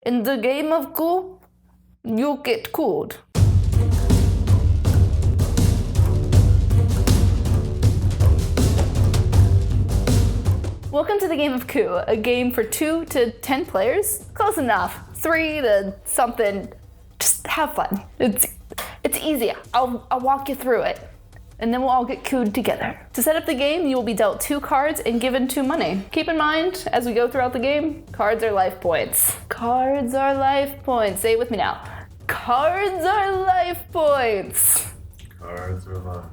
In the game of Coup, you get cooled. Welcome to the game of Coup, a game for 2 to 10 players. Close enough. 3 to something. Just have fun. It's easy. I'll walk you through it. And then we'll all get cooed together. To set up the game, you will be dealt 2 cards and given 2 money. Keep in mind, as we go throughout the game, cards are life points. Cards are life points. Say it with me now. Cards are life points. Cards are life.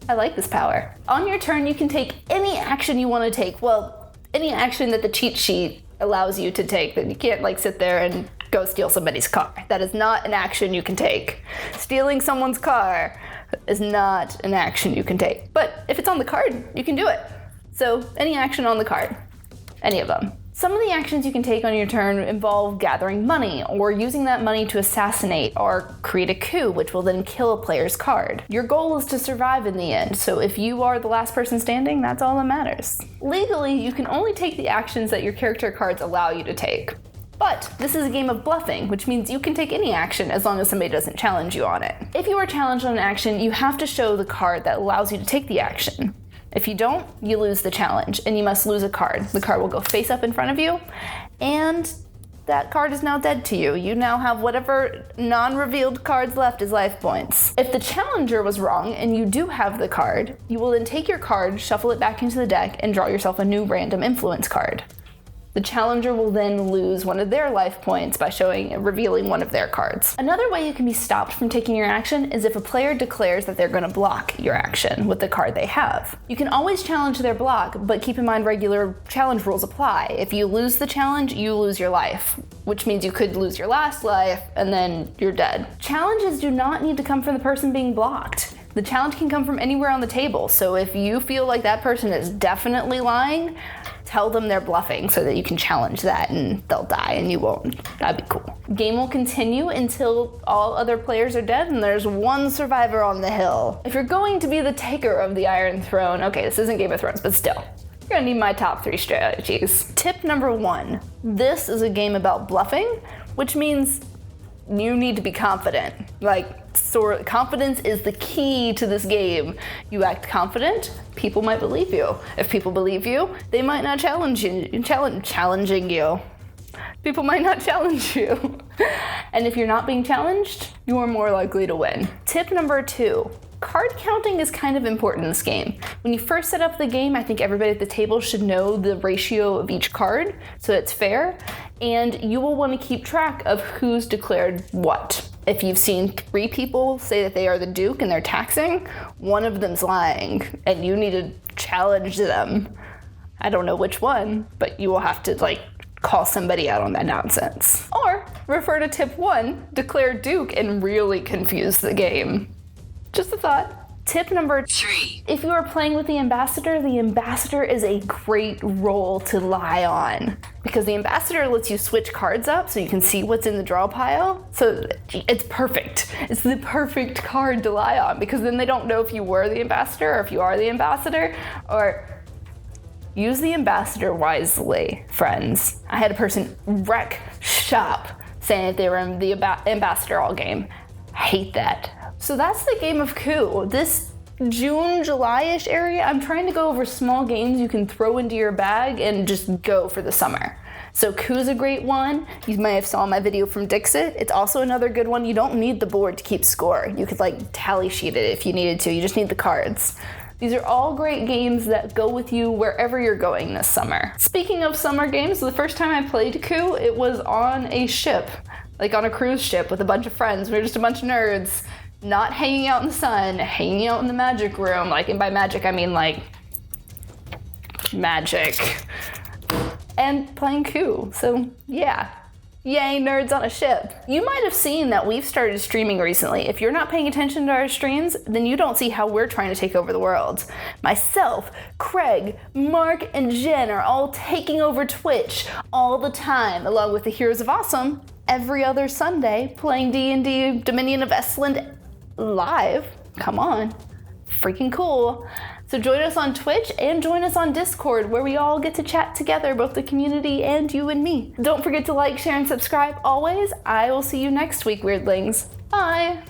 I like this power. On your turn, you can take any action you want to take. Well, any action that the cheat sheet allows you to take. That you can't sit there and go steal somebody's car. That is not an action you can take. Stealing someone's car is not an action you can take. But if it's on the card, you can do it. So any action on the card, any of them. Some of the actions you can take on your turn involve gathering money or using that money to assassinate or create a coup, which will then kill a player's card. Your goal is to survive in the end, so if you are the last person standing, that's all that matters. Legally, you can only take the actions that your character cards allow you to take. But this is a game of bluffing, which means you can take any action as long as somebody doesn't challenge you on it. If you are challenged on an action, you have to show the card that allows you to take the action. If you don't, you lose the challenge, and you must lose a card. The card will go face up in front of you, and that card is now dead to you. You now have whatever non-revealed cards left as life points. If the challenger was wrong and you do have the card, you will then take your card, shuffle it back into the deck, and draw yourself a new random influence card. The challenger will then lose one of their life points by revealing one of their cards. Another way you can be stopped from taking your action is if a player declares that they're going to block your action with the card they have. You can always challenge their block, but keep in mind regular challenge rules apply. If you lose the challenge, you lose your life, which means you could lose your last life and then you're dead. Challenges do not need to come from the person being blocked. The challenge can come from anywhere on the table, so if you feel like that person is definitely lying, tell them they're bluffing so that you can challenge that and they'll die and you won't. That'd be cool. Game will continue until all other players are dead and there's one survivor on the hill. If you're going to be the taker of the Iron Throne, okay, this isn't Game of Thrones, but still, you're gonna need my top 3 strategies. Tip number 1, this is a game about bluffing, which means you need to be confident. Confidence is the key to this game. You act confident, people might believe you. If people believe you, they might not challenging you. People might not challenge you. And if you're not being challenged, you are more likely to win. Tip number 2. Card counting is kind of important in this game. When you first set up the game, I think everybody at the table should know the ratio of each card so it's fair, and you will want to keep track of who's declared what. If you've seen 3 people say that they are the Duke and they're taxing, one of them's lying, and you need to challenge them. I don't know which one, but you will have to call somebody out on that nonsense. Or refer to tip 1, declare Duke, and really confuse the game. Just a thought. Tip number 3. If you are playing with the ambassador is a great role to lie on. Because the ambassador lets you switch cards up so you can see what's in the draw pile. So it's perfect. It's the perfect card to lie on because then they don't know if you were the ambassador or if you are the ambassador. Or use the ambassador wisely, friends. I had a person wreck shop saying that they were in the ambassador all game. I hate that. So that's the game of Coup. This June, July-ish area, I'm trying to go over small games you can throw into your bag and just go for the summer. So Coup's a great one. You may have saw my video from Dixit. It's also another good one. You don't need the board to keep score. You could tally sheet it if you needed to. You just need the cards. These are all great games that go with you wherever you're going this summer. Speaking of summer games, the first time I played Coup, it was on a ship, on a cruise ship with a bunch of friends. We were just a bunch of nerds. Not hanging out in the sun, hanging out in the magic room. And by magic, I mean magic. And playing Coup. So yeah, yay nerds on a ship. You might have seen that we've started streaming recently. If you're not paying attention to our streams, then you don't see how we're trying to take over the world. Myself, Craig, Mark, and Jen are all taking over Twitch all the time, along with the Heroes of Awesome, every other Sunday, playing D&D Dominion of Estland live. Come on. Freaking cool. So join us on Twitch and join us on Discord, where we all get to chat together, both the community and you and me. Don't forget to like, share, and subscribe always. I will see you next week, Weirdlings. Bye!